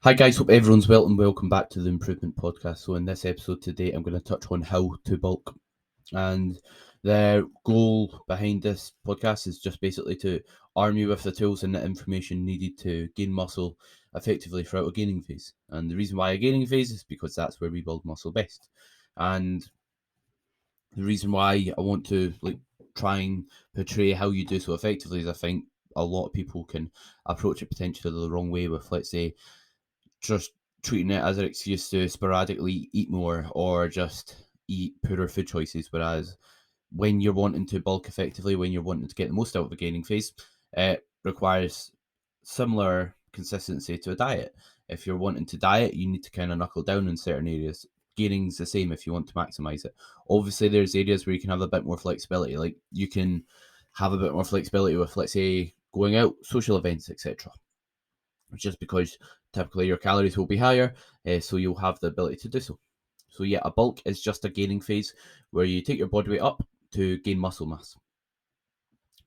Hi guys, hope everyone's well and welcome back to the Improvement Podcast. So in this episode today, I'm going to touch on how to bulk. And the goal behind this podcast is just basically to arm you with the tools and the information needed to gain muscle effectively throughout a gaining phase. And the reason why a gaining phase is because that's where we build muscle best. And the reason why I want to try and portray how you do so effectively is I think a lot of people can approach it potentially the wrong way with, let's say, just treating it as an excuse to sporadically eat more or just eat poorer food choices. Whereas when you're wanting to bulk effectively, when you're wanting to get the most out of a gaining phase, it requires similar consistency to a diet. If you're wanting to diet, you need to kind of knuckle down in certain areas. Gaining's the same if you want to maximize it. Obviously, there's areas where you can have a bit more flexibility. Like you can have a bit more flexibility with, let's say, going out, social events, etc. Just because typically your calories will be higher, so you'll have the ability to do so. So yeah, a bulk is just a gaining phase where you take your body weight up to gain muscle mass.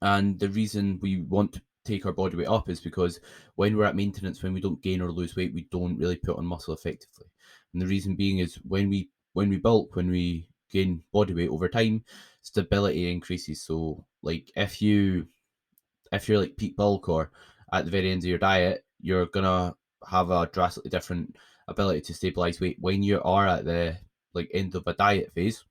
And the reason we want to take our body weight up is because when we're at maintenance, when we don't gain or lose weight, we don't really put on muscle effectively. And the reason being is when we bulk, when we gain body weight over time, stability increases. So like if you're like peak bulk or at the very end of your diet, you're gonna have a drastically different ability to stabilize weight. When you are at the end of a diet phase,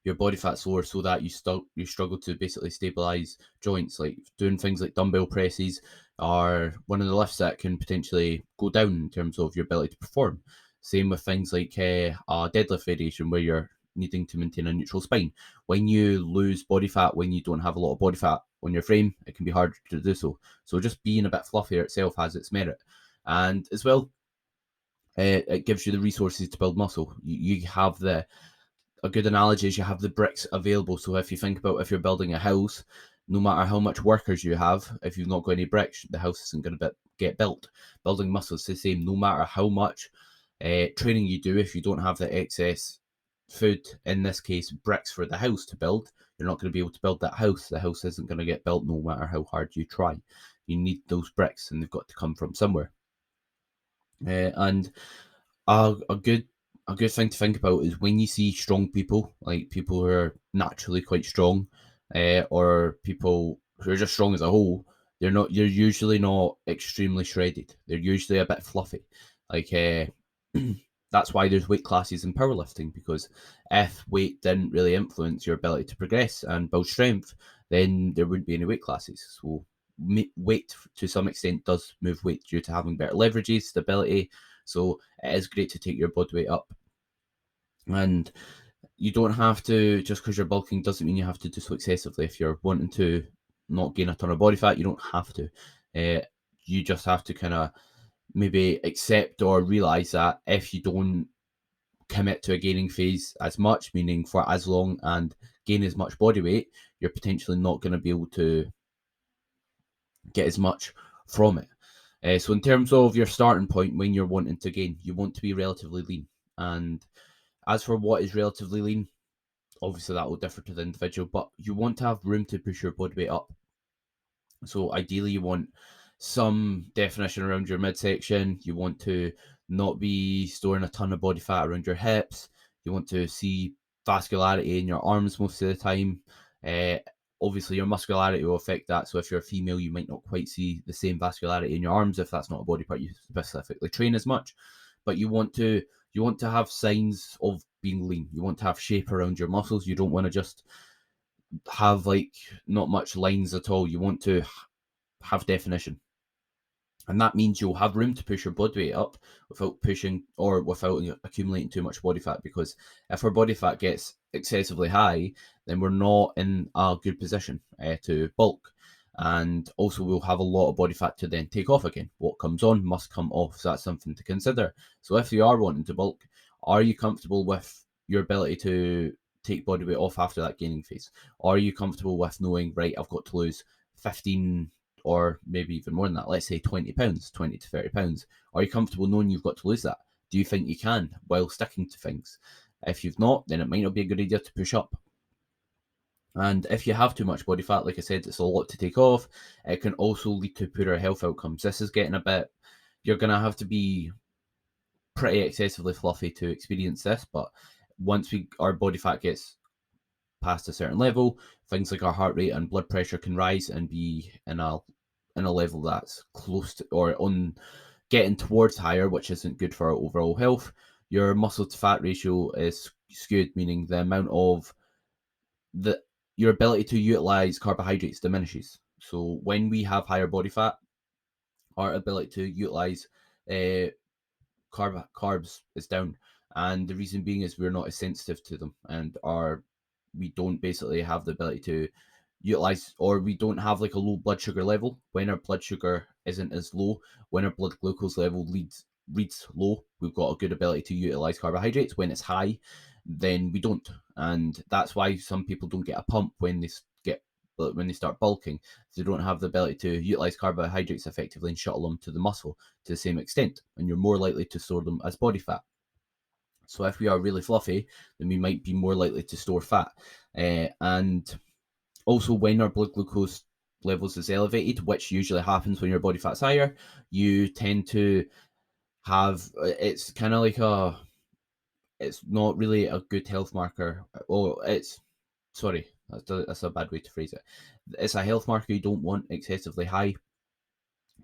your body fat's lower, so that you struggle to basically stabilize joints. Like doing things like dumbbell presses are one of the lifts that can potentially go down in terms of your ability to perform. Same with things like a deadlift variation where you're needing to maintain a neutral spine. When you lose body fat, when you don't have a lot of body fat on your frame, it can be hard to do so. So just being a bit fluffier itself has its merit. And as well, it gives you the resources to build muscle. You have a good analogy is you have the bricks available. So if you think about if you're building a house, no matter how much workers you have, if you've not got any bricks, the house isn't going to get built. Building muscle is the same. No matter how much training you do, if you don't have the excess food, in this case bricks for the house to build, you're not going to be able to build that house. The house isn't going to get built no matter how hard you try. You need those bricks, and they've got to come from somewhere. And a good thing to think about is when you see strong people, like people who are naturally quite strong, or people who are just strong as a whole. You're usually not extremely shredded. They're usually a bit fluffy. Like that's why there's weight classes in powerlifting, because if weight didn't really influence your ability to progress and build strength, then there wouldn't be any weight classes. So weight to some extent does move weight due to having better leverages, stability. So it is great to take your body weight up. And you don't have to, just because you're bulking doesn't mean you have to do so excessively. If you're wanting to not gain a ton of body fat, you don't have to. You just have to kind of maybe accept or realize that if you don't commit to a gaining phase as much, meaning for as long and gain as much body weight, you're potentially not going to be able to get as much from it. So in terms of your starting point, when you're wanting to gain, you want to be relatively lean. And as for what is relatively lean, obviously that will differ to the individual, but you want to have room to push your body weight up. So ideally you want some definition around your midsection. You want to not be storing a ton of body fat around your hips. You want to see vascularity in your arms most of the time. Obviously your muscularity will affect that. So if you're a female, you might not quite see the same vascularity in your arms if that's not a body part you specifically train as much. But you want to have signs of being lean. You want to have shape around your muscles. You don't want to just have like not much lines at all. You want to have definition. And that means you'll have room to push your body weight up without pushing or without accumulating too much body fat. Because if our body fat gets excessively high, then we're not in a good position to bulk. And also we'll have a lot of body fat to then take off again. What comes on must come off. So that's something to consider. So if you are wanting to bulk, are you comfortable with your ability to take body weight off after that gaining phase? Are you comfortable with knowing, right, I've got to lose 15 or maybe even more than that, let's say 20 pounds, 20 to 30 pounds. Are you comfortable knowing you've got to lose that? Do you think you can while sticking to things? If you've not, then it might not be a good idea to push up. And if you have too much body fat, like I said, it's a lot to take off. It can also lead to poorer health outcomes. This is getting a bit you're going to have to be pretty excessively fluffy to experience this, but once our body fat gets past a certain level, things like our heart rate and blood pressure can rise and be in a level that's close to or on getting towards higher, which isn't good for our overall health. Your muscle to fat ratio is skewed, meaning the amount of your ability to utilize carbohydrates diminishes. So when we have higher body fat, our ability to utilize uh, carbs is down, and the reason being is we're not as sensitive to them, and we don't basically have the ability to utilize, or we don't have like a low blood sugar level. When our blood sugar isn't as low, when our blood glucose level reads low, we've got a good ability to utilize carbohydrates. When it's high, then we don't, and that's why some people don't get a pump when they start bulking. They don't have the ability to utilize carbohydrates effectively and shuttle them to the muscle to the same extent, and you're more likely to store them as body fat. So if we are really fluffy, then we might be more likely to store fat. And also, when our blood glucose levels is elevated, which usually happens when your body fat's higher, you tend to have, it's kind of like it's not really a good health marker. Sorry, that's a bad way to phrase it. It's a health marker you don't want excessively high,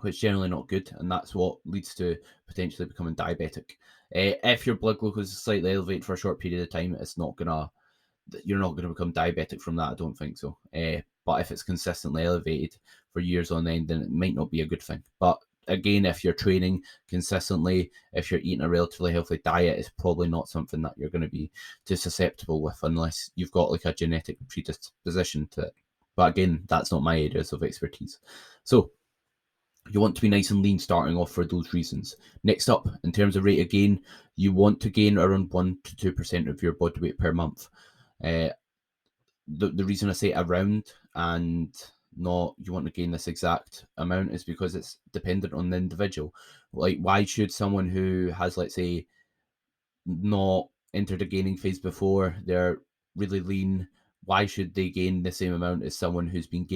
which is generally not good, and that's what leads to potentially becoming diabetic. If your blood glucose is slightly elevated for a short period of time, you're not gonna become diabetic from that. I don't think so. But if it's consistently elevated for years on end, then it might not be a good thing. But again, if you're training consistently, if you're eating a relatively healthy diet, it's probably not something that you're going to be too susceptible with, unless you've got like a genetic predisposition to it. But again, that's not my areas of expertise. So you want to be nice and lean starting off for those reasons. Next up, in terms of rate of gain, you want to gain around 1 to 2% of your body weight per month. The reason I say around and not you want to gain this exact amount is because it's dependent on the individual. Like, why should someone who has, let's say, not entered a gaining phase before, they're really lean, why should they gain the same amount as someone who's been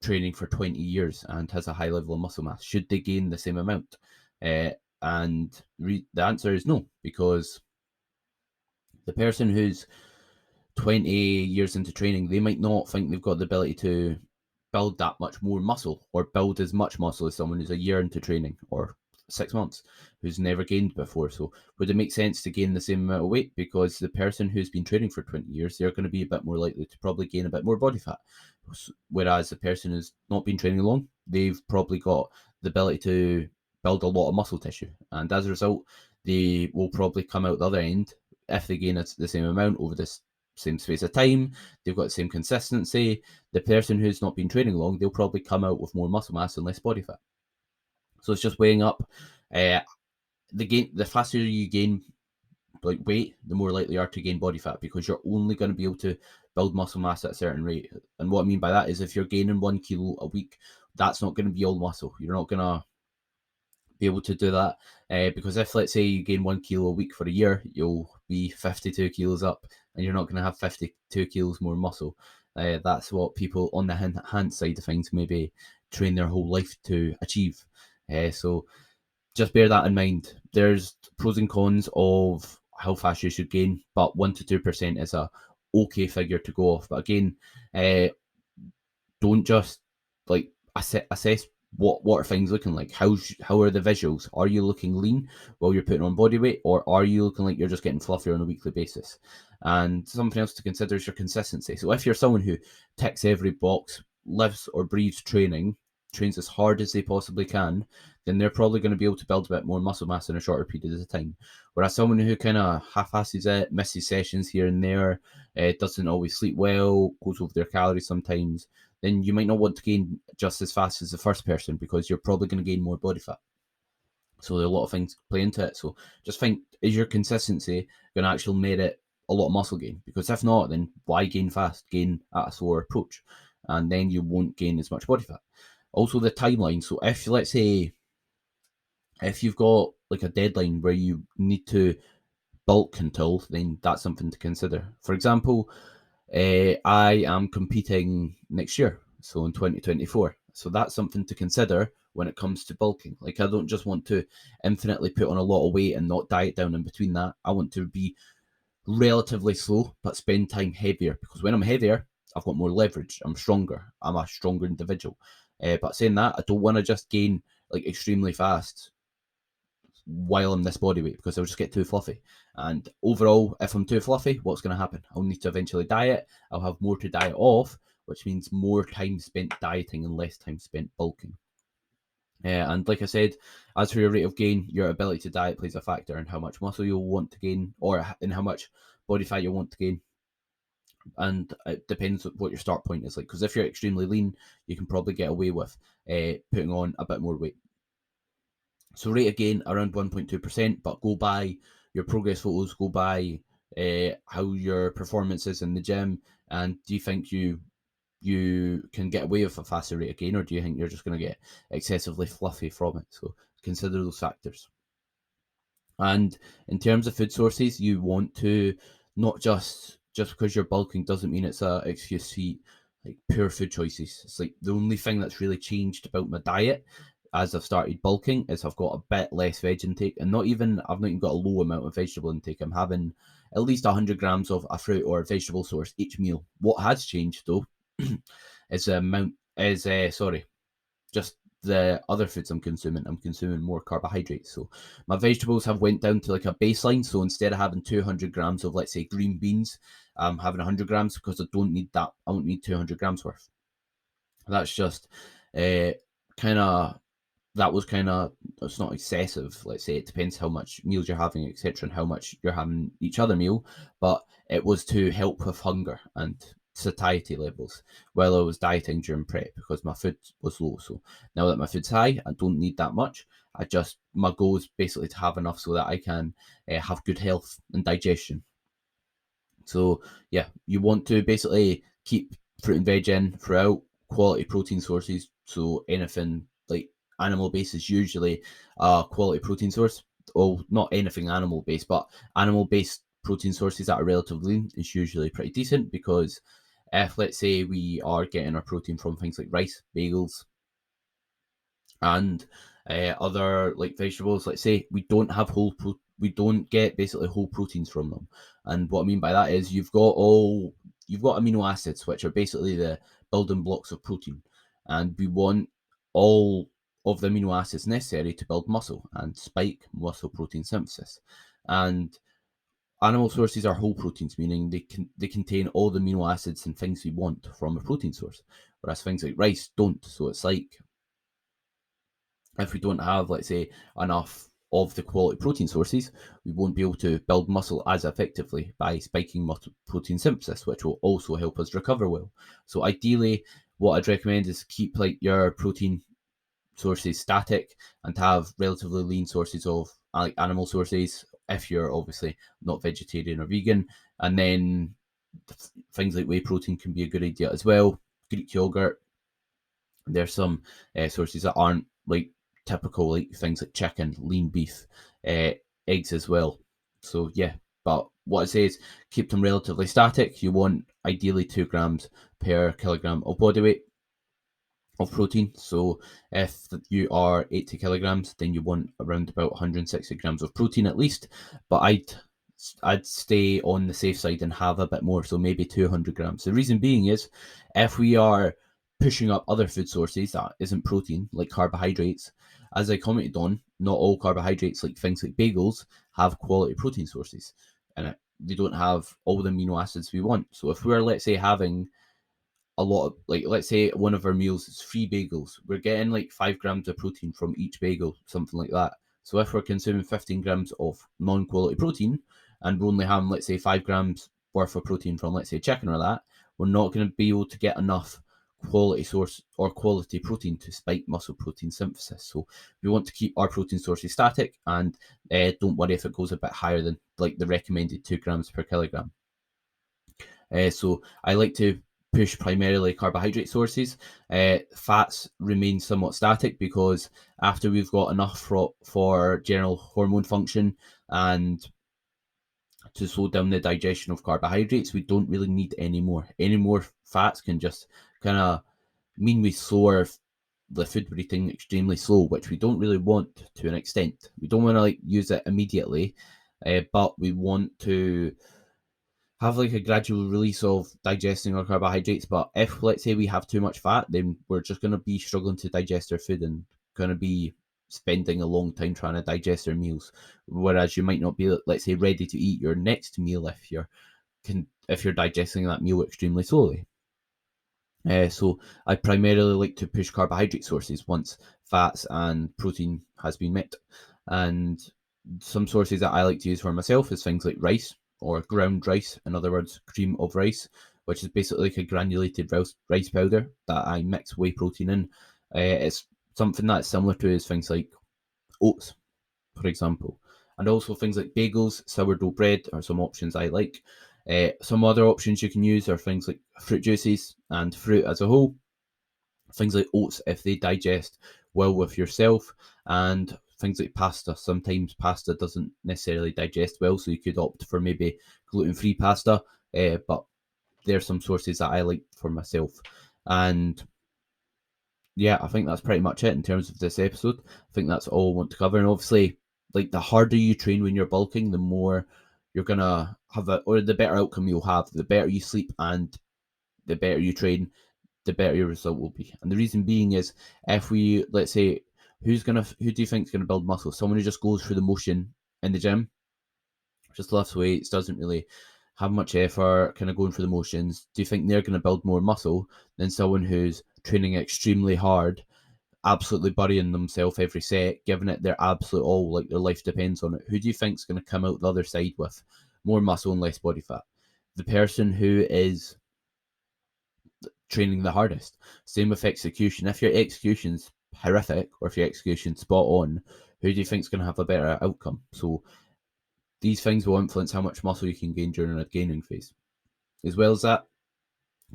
training for 20 years and has a high level of muscle mass? Should they gain the same amount? And the answer is no, because the person who's 20 years into training, they might not think they've got the ability to build that much more muscle or build as much muscle as someone who's a year into training or 6 months who's never gained before. So would it make sense to gain the same amount of weight? Because the person who's been training for 20 years, they're going to be a bit more likely to probably gain a bit more body fat. Whereas the person who's not been training long, they've probably got the ability to build a lot of muscle tissue. And as a result, they will probably come out the other end if they gain the same amount over this same space of time, they've got the same consistency. The person who's not been training long, they'll probably come out with more muscle mass and less body fat. So it's just weighing up. The faster you gain like weight, the more likely you are to gain body fat, because you're only going to be able to build muscle mass at a certain rate. And what I mean by that is, if you're gaining 1 kilo a week, that's not going to be all muscle. You're not going to be able to do that, because if, let's say, you gain 1 kilo a week for a year, you'll be 52 kilos up, and you're not going to have 52 kilos more muscle. That's what people on the hand side of things maybe train their whole life to achieve. So just bear that in mind. There's pros and cons of how fast you should gain, but 1 to 2% is a okay figure to go off. But again, don't just like assess what are things looking like. How are the visuals? Are you looking lean while you're putting on body weight, or are you looking like you're just getting fluffier on a weekly basis? And something else to consider is your consistency. So if you're someone who ticks every box, lives or breathes training, trains as hard as they possibly can, then they're probably going to be able to build a bit more muscle mass in a shorter period of time. Whereas someone who kind of half-asses it, misses sessions here and there, doesn't always sleep well, goes over their calories sometimes, then you might not want to gain just as fast as the first person, because you're probably going to gain more body fat. So there are a lot of things play into it. So just think, is your consistency going to actually merit a lot of muscle gain? Because if not, then why gain fast? Gain at a slower approach, and then you won't gain as much body fat. Also, the timeline. So if, let's say, if you've got like a deadline where you need to bulk until, then that's something to consider. For example, I am competing next year, so in 2024. So that's something to consider when it comes to bulking. Like, I don't just want to infinitely put on a lot of weight and not diet down in between that. I want to be relatively slow, but spend time heavier, because when I'm heavier, I've got more leverage. I'm stronger. I'm a stronger individual. But saying that, I don't want to just gain like extremely fast while I'm this body weight, because I'll just get too fluffy. And overall, if I'm too fluffy, what's going to happen? I'll need to eventually diet. I'll have more to diet off, which means more time spent dieting and less time spent bulking. And like I said, as for your rate of gain, your ability to diet plays a factor in how much muscle you'll want to gain, or in how much body fat you'll want to gain. And it depends what your start point is like, because if you're extremely lean, you can probably get away with putting on a bit more weight. So rate of gain around 1.2%, but go by your progress photos, go by how your performance is in the gym, and do you think you can get away with a faster rate of gain, or do you think you're just going to get excessively fluffy from it? So consider those factors. And in terms of food sources, you want to not just because you're bulking doesn't mean it's a excuse to eat like poor food choices. It's like the only thing that's really changed about my diet as I've started bulking is I've got a bit less veg intake, and I've not even got a low amount of vegetable intake. I'm having at least 100 grams of a fruit or a vegetable source each meal. What has changed though is the amount is just the other foods I'm consuming more carbohydrates. So my vegetables have went down to like a baseline. So instead of having 200 grams of, let's say, green beans, I'm having 100 grams, because I don't need that. I don't need 200 grams worth. That's just kind of that was kind of, it's not excessive. Let's say it depends how much meals you're having, etc., and how much you're having each other meal. But it was to help with hunger and satiety levels while I was dieting during prep, because my food was low. So now that my food's high, I don't need that much. My goal is basically to have enough so that I can have good health and digestion. So yeah, you want to basically keep fruit and veg in throughout, quality protein sources. So anything like animal based is usually a quality protein source. Oh, not anything animal based, but animal based protein sources that are relatively lean is usually pretty decent, because if, let's say, we are getting our protein from things like rice, bagels, and other like vegetables, let's say, we don't have we don't get basically whole proteins from them. And what I mean by that is you've got amino acids, which are basically the building blocks of protein, and we want all of the amino acids necessary to build muscle and spike muscle protein synthesis. And animal sources are whole proteins, meaning they contain all the amino acids and things we want from a protein source, whereas things like rice don't. So it's like, if we don't have, let's say, enough of the quality protein sources, we won't be able to build muscle as effectively by spiking muscle protein synthesis, which will also help us recover well. So ideally, what I'd recommend is keep like your protein sources static and have relatively lean sources of like animal sources, if you're obviously not vegetarian or vegan. And then things like whey protein can be a good idea as well. Greek yogurt. There's some sources that aren't like typical, like things like chicken, lean beef, eggs as well. So yeah, but what I say is keep them relatively static. You want ideally 2 grams per kilogram of body weight of protein. So if you are 80 kilograms, then you want around about 160 grams of protein at least. But I'd stay on the safe side and have a bit more, so maybe 200 grams. The reason being is, if we are pushing up other food sources that isn't protein, like carbohydrates, as I commented on, not all carbohydrates, like things like bagels, have quality protein sources, and they don't have all the amino acids we want. So if we're, let's say, having a lot of, like, let's say one of our meals is 3 bagels, we're getting like 5 grams of protein from each bagel, something like that. So if we're consuming 15 grams of non-quality protein, and we're only having, let's say, 5 grams worth of protein from, let's say, chicken or that, we're not going to be able to get enough quality source or quality protein to spike muscle protein synthesis. So we want to keep our protein sources static, and don't worry if it goes a bit higher than like the recommended 2 grams per kilogram. So I like to push primarily carbohydrate sources. Fats remain somewhat static, because after we've got enough for general hormone function and to slow down the digestion of carbohydrates, we don't really need any more. Any more fats can just kind of mean we slower the food we're eating extremely slow, which we don't really want to an extent. We don't want to like use it immediately, but we want to have like a gradual release of digesting our carbohydrates. But if let's say we have too much fat, then we're just going to be struggling to digest our food and going to be spending a long time trying to digest our meals. Whereas you might not be, let's say, ready to eat your next meal if you're digesting that meal extremely slowly. So I primarily like to push carbohydrate sources once fats and protein has been met. And some sources that I like to use for myself is things like rice or ground rice, in other words, cream of rice, which is basically like a granulated rice powder that I mix whey protein in. It's something that's similar to is things like oats, for example, and also things like bagels, sourdough bread are some options I like. Some other options you can use are things like fruit juices and fruit as a whole, things like oats if they digest well with yourself, and things like pasta. Sometimes pasta doesn't necessarily digest well, so you could opt for maybe gluten-free pasta, but there's some sources that I like for myself. And yeah, I think that's pretty much it in terms of this episode. I think that's all I want to cover. And obviously, like the harder you train when you're bulking, the more you're gonna have or the better outcome you'll have. The better you sleep and the better you train, the better your result will be. And the reason being is, if we let's say, who do you think is gonna build muscle? Someone who just goes through the motion in the gym, just lifts weights, doesn't really have much effort, kind of going through the motions. Do you think they're going to build more muscle than someone who's training extremely hard, absolutely burying themselves every set, giving it their absolute all, like their life depends on it? Who do you think is going to come out the other side with more muscle and less body fat? The person who is training the hardest. Same with execution. If your execution's horrific or if your execution's spot on, who do you think is going to have a better outcome? So these things will influence how much muscle you can gain during a gaining phase. As well as that,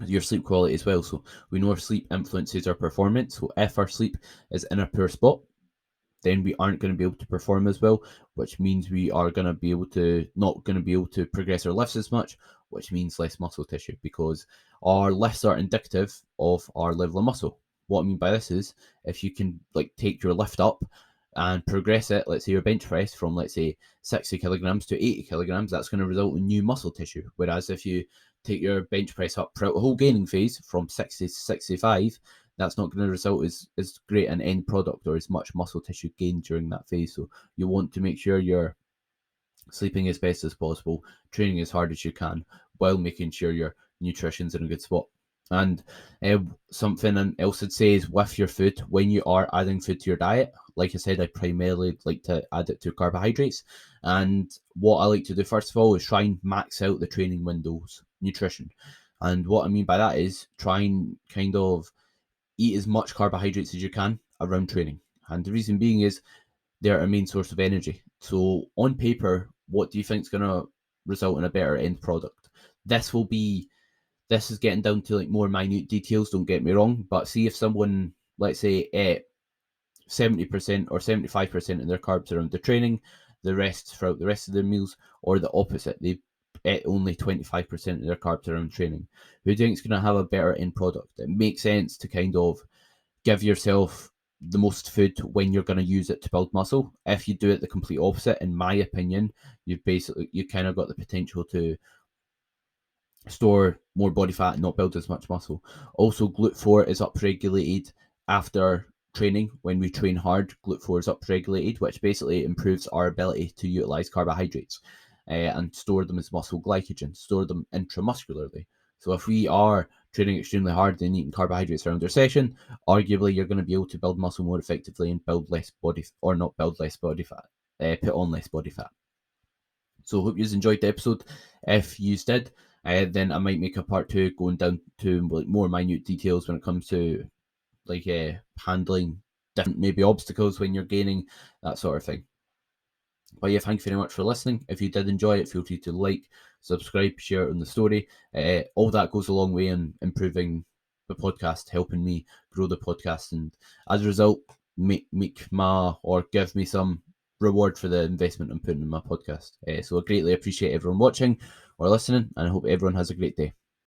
your sleep quality as well. So we know our sleep influences our performance. So if our sleep is in a poor spot, then we aren't going to be able to perform as well, which means we are going to be able to not going to be able to progress our lifts as much, which means less muscle tissue, because our lifts are indicative of our level of muscle. What I mean by this is, if you can like take your lift up and progress it, let's say your bench press from let's say 60 kilograms to 80 kilograms, that's going to result in new muscle tissue. Whereas if you take your bench press up throughout the whole gaining phase from 60 to 65, that's not going to result as great an end product or as much muscle tissue gained during that phase. So you want to make sure you're sleeping as best as possible, training as hard as you can, while making sure your nutrition's in a good spot. And something else I'd say is with your food, when you are adding food to your diet, like I said, I primarily like to add it to carbohydrates. And what I like to do first of all is try and max out the training windows nutrition. And what I mean by that is try and kind of eat as much carbohydrates as you can around training. And the reason being is they're a main source of energy. So on paper, what do you think is going to result in a better end product? This is getting down to like more minute details, don't get me wrong, but see if someone, let's say, ate 70% or 75% of their carbs around the training, the rest throughout the rest of their meals, or the opposite, they ate only 25% of their carbs around training. Who do you think is going to have a better end product? It makes sense to kind of give yourself the most food when you're going to use it to build muscle. If you do it the complete opposite, in my opinion, you kind of got the potential to store more body fat and not build as much muscle. Also, GLUT4 is upregulated after training. When we train hard, GLUT4 is upregulated, which basically improves our ability to utilize carbohydrates and store them as muscle glycogen, store them intramuscularly. So if we are training extremely hard and eating carbohydrates around our session, arguably you're going to be able to build muscle more effectively and build less body, or not build less body fat, put on less body fat. So hope you enjoyed the episode. If you did, then I might make a part 2 going down to like more minute details when it comes to like handling different maybe obstacles when you're gaining, that sort of thing. But yeah, thank you very much for listening. If you did enjoy it, feel free to like, subscribe, share it on the story. All that goes a long way in improving the podcast, helping me grow the podcast, and as a result, make my or give me some reward for the investment I'm putting in my podcast. So I greatly appreciate everyone watching or listening, and I hope everyone has a great day.